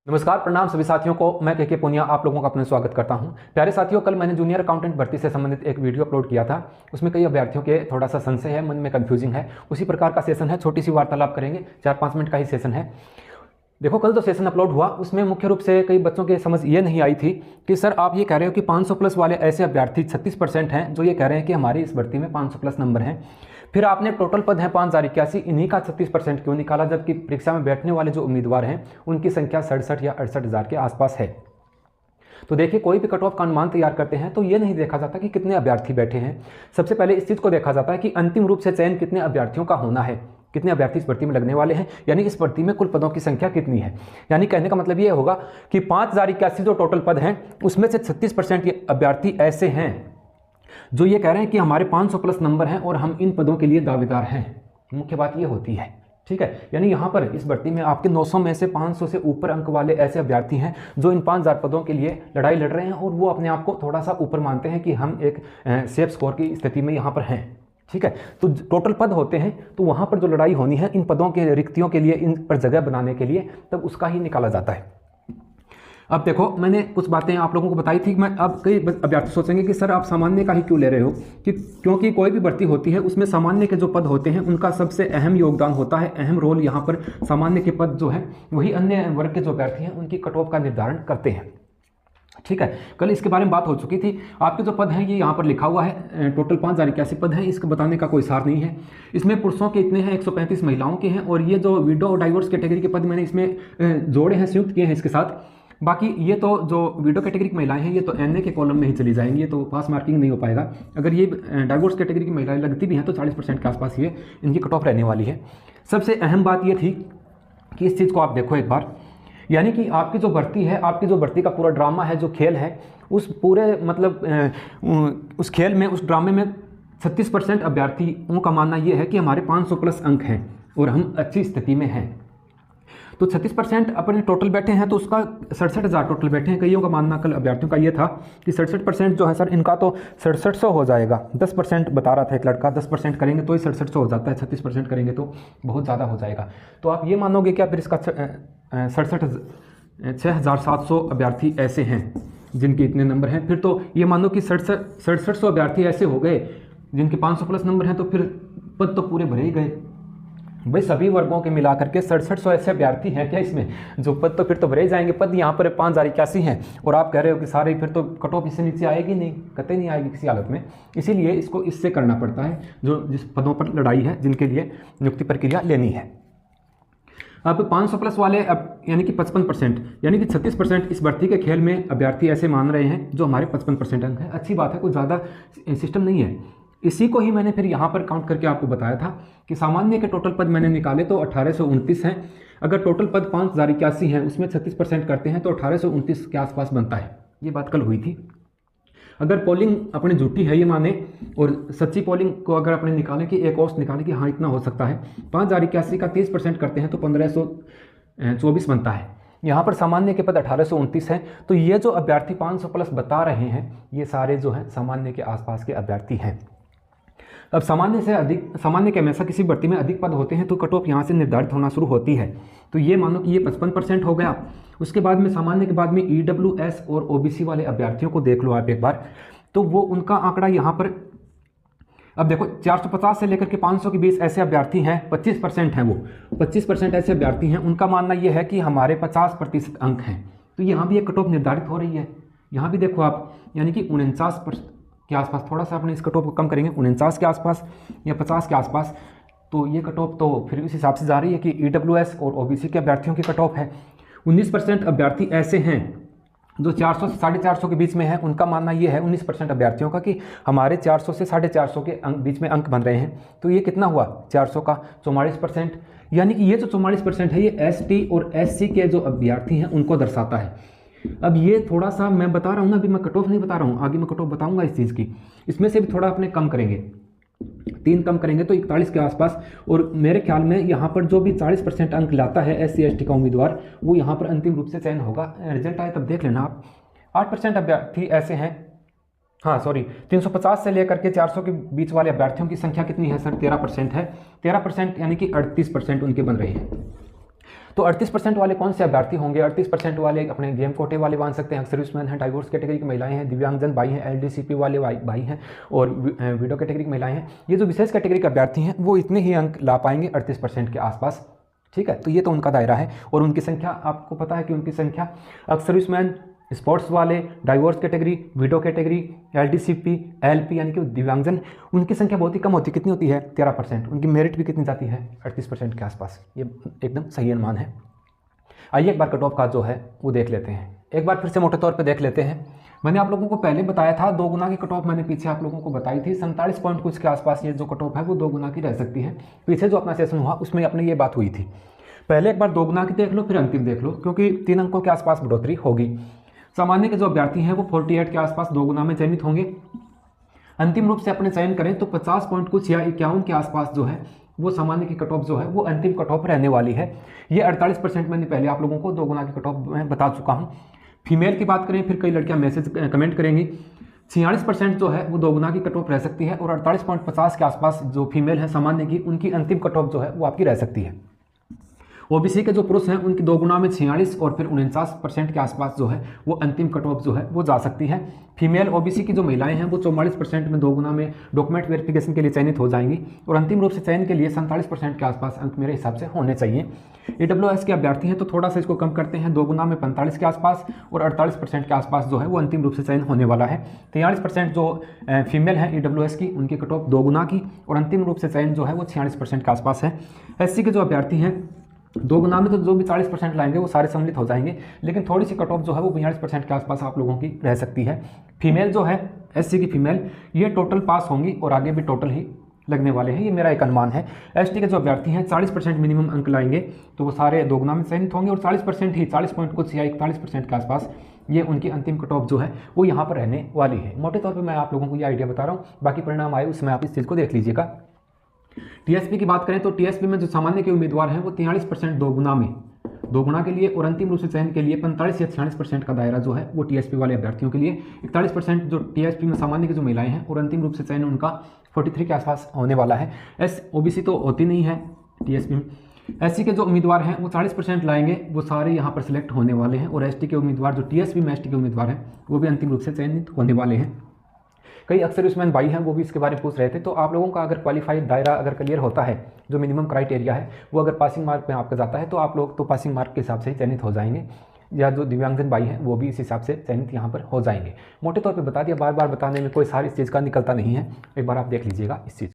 नमस्कार, प्रणाम सभी साथियों को। मैं के पुनिया आप लोगों का अपना स्वागत करता हूं। प्यारे साथियों, कल मैंने जूनियर अकाउंटेंट भर्ती से संबंधित एक वीडियो अपलोड किया था। उसमें कई अभ्यर्थियों के थोड़ा सा संशय है, मन में कंफ्यूजिंग है। उसी प्रकार का सेशन है, छोटी सी वार्तालाप करेंगे, 4-5 मिनट का ही सेशन है। देखो, कल जो सेशन अपलोड हुआ उसमें मुख्य रूप से कई बच्चों के समझ ये नहीं आई थी कि सर आप ये कह रहे हो कि 500 प्लस वाले ऐसे अभ्यर्थी 36% हैं जो ये कह रहे हैं कि हमारी इस भर्ती में 500 प्लस नंबर हैं। फिर आपने टोटल पद हैं 5081, इन्हीं का 36% क्यों निकाला, जबकि परीक्षा में बैठने वाले जो उम्मीदवार हैं उनकी संख्या 67 या 68,000 के आसपास है। तो देखिए, कोई भी कट ऑफ का अनुमान तैयार करते हैं तो ये नहीं देखा जाता कि कितने अभ्यर्थी बैठे हैं। सबसे पहले इस चीज़ को देखा जाता है कि अंतिम रूप से चयन कितने अभ्यर्थियोयों का होना है, कितने अभ्यर्थी इस भर्ती में लगने वाले हैं, यानी इस भर्ती में कुल पदों की संख्या कितनी है। यानी कहने का मतलब ये होगा कि 5081 जो टोटल पद हैं उसमें से 36% अभ्यर्थी ऐसे हैं जो ये कह रहे हैं कि हमारे 500 प्लस नंबर हैं और हम इन पदों के लिए दावेदार हैं। मुख्य बात ये होती है, ठीक है। यानी यहाँ पर इस भर्ती में आपके 900 में से 500 से ऊपर अंक वाले ऐसे अभ्यर्थी हैं जो इन 5000 पदों के लिए लड़ाई लड़ रहे हैं और वो अपने आप को थोड़ा सा ऊपर मानते हैं कि हम एक सेफ स्कोर की स्थिति में यहाँ पर हैं, ठीक है। तो टोटल पद होते हैं तो वहाँ पर जो लड़ाई होनी है इन पदों के रिक्तियों के लिए, इन पर जगह बनाने के लिए, तब उसका ही निकाला जाता है। अब देखो, मैंने कुछ बातें आप लोगों को बताई थी। मैं अब कई अभ्यर्थी सोचेंगे कि सर आप सामान्य का ही क्यों ले रहे हो, कि क्योंकि कोई भी भर्ती होती है उसमें सामान्य के जो पद होते हैं उनका सबसे अहम योगदान होता है, अहम रोल यहाँ पर सामान्य के पद जो है वही अन्य वर्ग के जो अभ्यर्थी हैं उनकी कट ऑफ का निर्धारण करते हैं, ठीक है। कल इसके बारे में बात हो चुकी थी। आपके जो पद हैं ये यहाँ पर लिखा हुआ है, टोटल 5081 पद हैं, इसको बताने का कोई सार नहीं है। इसमें पुरुषों के इतने हैं, 135 महिलाओं के हैं, और ये जो विडो और डाइवर्स कैटेगरी के पद मैंने इसमें जोड़े हैं, संयुक्त किए हैं इसके साथ। बाकी ये तो जो विडो कैटेगरी की महिलाएं हैं ये तो एनए के कॉलम में ही चली जाएंगी, ये तो पास मार्किंग नहीं हो पाएगा। अगर ये डाइवर्स कैटेगरी की महिलाएं लगती भी हैं तो 40% के आसपास ये इनकी कट ऑफ रहने वाली है। सबसे अहम बात ये थी कि इस चीज़ को आप देखो एक बार, यानी कि आपकी जो भर्ती है, आपकी जो भर्ती का पूरा ड्रामा है, जो खेल है, उस पूरे मतलब उस खेल में, उस ड्रामे में 36% अभ्यर्थियों का मानना ये है कि हमारे 500 प्लस अंक हैं और हम अच्छी स्थिति में हैं। तो 36% अपने टोटल बैठे हैं तो उसका 67,000 टोटल बैठे हैं। कईयों का मानना कल अभ्यर्थियों का ये था कि 67% जो है सर इनका तो 6700 हो जाएगा। 10% बता रहा था एक लड़का, 10% करेंगे तो ही 6700 हो जाता है, 36% करेंगे तो बहुत ज़्यादा हो जाएगा। तो आप ये मानोगे क्या फिर इसका 6,700 अभ्यर्थी ऐसे हैं जिनके इतने नंबर हैं। फिर तो ये मानो कि 6700 अभ्यर्थी ऐसे हो गए जिनके 500 प्लस नंबर हैं, तो फिर पद तो पूरे भरे ही गए भाई। सभी वर्गों के मिलाकर के 6700 ऐसे अभ्यर्थी हैं क्या इसमें, जो पद तो फिर तो भरे जाएंगे। पद यहाँ पर 5081 हैं और आप कह रहे हो कि सारे, फिर तो कट ऑफ इससे नीचे आएगी नहीं, कतई नहीं आएगी किसी हालत में। इसीलिए इसको इससे करना पड़ता है जो जिस पदों पर लड़ाई है, जिनके लिए नियुक्ति प्रक्रिया लेनी है। अब 500 प्लस वाले, अब यानी कि 55%, यानी कि 36% इस भर्ती के खेल में अभ्यर्थी ऐसे मान रहे हैं जो हमारे 55% अंक है। अच्छी बात है, कोई ज़्यादा सिस्टम नहीं है। इसी को ही मैंने फिर यहाँ पर काउंट करके आपको बताया था कि सामान्य के टोटल पद मैंने निकाले तो 1829 हैं। अगर टोटल पद 5081 हैं उसमें 36% करते हैं तो 1829 के आसपास बनता है। ये बात कल हुई थी। अगर पोलिंग अपनी झूठी है ये माने और सच्ची पोलिंग को अगर अपने निकालें कि एक औसत निकालें कि हाँ इतना हो सकता है, 5081 का 30% करते हैं तो 1524 बनता है। यहाँ पर सामान्य के पद 1829 हैं। तो ये जो अभ्यर्थी 500 प्लस बता रहे हैं ये सारे जो हैं सामान्य के आसपास के अभ्यर्थी हैं। अब सामान्य से अधिक, सामान्य के हमेशा किसी भर्ती में अधिक पद होते हैं तो कट ऑफ यहाँ से निर्धारित होना शुरू होती है। तो ये मानो कि ये 55% हो गया। उसके बाद में सामान्य के बाद में EWS और OBC वाले अभ्यर्थियों को देख लो आप एक बार, तो वो उनका आंकड़ा यहाँ पर, अब देखो 450 से लेकर के 500 के बीच ऐसे अभ्यर्थी हैं, 25% हैं, वो 25% ऐसे अभ्यर्थी हैं। उनका मानना ये है कि हमारे 50% अंक हैं। तो यहाँ भी एक कट ऑफ निर्धारित हो रही है। यहाँ भी देखो आप, यानी कि 49% के आसपास, थोड़ा सा अपने इस कट ऑफ को कम करेंगे 49 के आसपास या 50 के आसपास, तो ये कट ऑफ तो फिर इस हिसाब से जा रही है कि EWS और OBC के अभ्यर्थियों की कट ऑफ है। 19% अभ्यर्थी ऐसे हैं जो 400 से 450 के बीच में है। उनका मानना ये है 19% अभ्यर्थियों का कि हमारे 400 से 450 के बीच में अंक बन रहे हैं। तो ये कितना हुआ, 400 का 44%, यानी कि ये जो 44% है ये ST और SC के जो अभ्यर्थी हैं उनको दर्शाता है। अब ये थोड़ा सा मैं बता रहा हूँ ना, अभी मैं कट ऑफ नहीं बता रहा हूँ, आगे मैं कट ऑफ बताऊँगा इस चीज़ की। इसमें से भी थोड़ा अपने कम करेंगे, 3 कम करेंगे तो 41 के आसपास। और मेरे ख्याल में यहाँ पर जो भी 40% अंक लाता है SC ST का उम्मीदवार, वो यहाँ पर अंतिम रूप से चयन होगा। रिजल्ट आए तब देख लेना आप। 8% अभ्यर्थी ऐसे हैं, हाँ सॉरी, 350 से लेकर के 400 के बीच वाले अभ्यर्थियों की संख्या कितनी है सर, 13% है। 13% यानी कि 38% उनके बन रहे हैं। तो 38% वाले कौन से अभ्यर्थी होंगे? 38% वाले अपने गेम कोटे वाले मान सकते हैं, सर्विसमैन हैं, डाइवोर्स कैटेगरी की महिलाएं हैं, दिव्यांगजन भाई हैं, एलडीसीपी वाले भाई हैं और विडो कैटेगरी की महिलाएं हैं। ये जो विशेष कैटेगरी के अभ्यर्थी हैं वो इतने ही अंक ला पाएंगे 38% के आसपास। ठीक है, तो ये तो उनका दायरा है और उनकी संख्या आपको पता है कि उनकी संख्या सर्विसमैन, स्पोर्ट्स वाले, divorce category, widow category, LDCP, LP यानी कि दिव्यांगजन, उनकी संख्या बहुत ही कम होती है। कितनी होती है? 13%। उनकी मेरिट भी कितनी जाती है? 38% के आसपास। ये एकदम सही अनुमान है। आइए एक बार कट ऑफ का जो है वो देख लेते हैं, एक बार फिर से मोटे तौर पे देख लेते हैं। मैंने आप लोगों को पहले बताया था 2 गुना की कट ऑफ मैंने पीछे आप लोगों को बताई थी, 47 पॉइंट कुछ के आसपास ये जो कट ऑफ है वो 2 गुना की रह सकती है। पीछे जो अपना सेशन हुआ उसमें अपने ये बात हुई थी। पहले एक बार 2 गुना की देख लो, फिर अंतिम देख लो, क्योंकि 3 अंकों के आसपास बढ़ोतरी होगी। सामान्य के जो अभ्यर्थी हैं वो 48 के आसपास 2 गुना में चयनित होंगे। अंतिम रूप से अपने चयन करें तो 50 पॉइंट कुछ या 51 के आसपास जो है वो सामान्य की कट ऑफ जो है वो अंतिम कट ऑफ रहने वाली है। ये 48% मैंने पहले आप लोगों को 2 गुना की कट ऑफ में बता चुका हूँ। फीमेल की बात करें, फिर कई लड़कियां मैसेज कमेंट करेंगी, 46% जो है वो 2 गुना की कट ऑफ रह सकती है और 48.50 के आसपास जो फीमेल है सामान्य की, उनकी अंतिम कट ऑफ जो है वो आपकी रह सकती है। ओबीसी के जो पुरुष हैं उनकी 2 गुना में 46 और फिर 49% के आसपास जो है वो अंतिम कट ऑफ जो है वो जा सकती है। फीमेल ओबीसी की जो महिलाएं हैं वो 44% में 2 गुना में डॉक्यूमेंट वेरिफिकेशन के लिए चयनित हो जाएंगी और अंतिम रूप से चयन के लिए 47% के आसपास अंक मेरे हिसाब से होने चाहिए। ईडब्ल्यूएस के अभ्यर्थी हैं तो थोड़ा सा इसको कम करते हैं, 2 गुना में 45 के आसपास और 48% के आसपास जो है वो अंतिम रूप से चयन होने वाला है। 43% जो फीमेल हैं ईडब्ल्यूएस की, उनकी कट ऑफ 2 गुना की और अंतिम रूप से चयन जो है वो 46% के आसपास है। एससी के जो अभ्यर्थी हैं 2 गुना में तो जो भी 40% लाएंगे वो सारे सम्मिलित हो जाएंगे, लेकिन थोड़ी सी कट ऑफ जो है वो 42% के आसपास आप लोगों की रह सकती है। फीमेल जो है एससी की फीमेल ये टोटल पास होंगी और आगे भी टोटल ही लगने वाले हैं, ये मेरा एक अनुमान है। एसटी के जो अभ्यर्थी हैं 40% मिनिमम अंक लाएंगे तो वो सारे 2 गुना में चयनित होंगे और 40% ही 40 पॉइंट कुछ या 41% के आसपास ये उनकी अंतिम कट ऑफ जो है वो यहाँ पर रहने वाली है। मोटे तौर पर मैं आप लोगों को ये आइडिया बता रहा हूँ, बाकी परिणाम आए उसमें आप इस चीज़ को देख लीजिएगा। टीएसपी की बात करें तो टीएसपी में जो सामान्य के उम्मीदवार हैं वो 43% 2 गुना में 2 गुना के लिए और अंतिम रूप से चयन के लिए 45 या 46% का दायरा जो है वो टीएसपी वाले अभ्यर्थियों के लिए। 41% जो टीएसपी में सामान्य की जो महिलाएं हैं और अंतिम रूप से चयन उनका 43 के आसपास होने वाला है। ओबीसी तो होती नहीं है टीएसपी में। एससी के जो उम्मीदवार हैं वो 40% लाएंगे, वो सारे यहाँ पर सिलेक्ट होने वाले हैं और एसटी के उम्मीदवार जो टीएसपी में एसटी के उम्मीदवार हैं वो भी अंतिम रूप से चयनित होने वाले हैं। कई अक्सर उसमें भाई हैं वो भी इसके बारे में पूछ रहे थे, तो आप लोगों का अगर क्वालिफाइड दायरा अगर क्लियर होता है, जो मिनिमम क्राइटेरिया है वो अगर पासिंग मार्क पे आपका जाता है तो आप लोग तो पासिंग मार्क के हिसाब से ही चयनित हो जाएंगे, या जो दिव्यांगजन भाई हैं वो भी इस हिसाब से चयनित यहाँ पर हो जाएंगे। मोटे तौर पे बता दिया, बार बार बताने में कोई सारी इस चीज़ का निकलता नहीं है, एक बार आप देख लीजिएगा इस चीज़।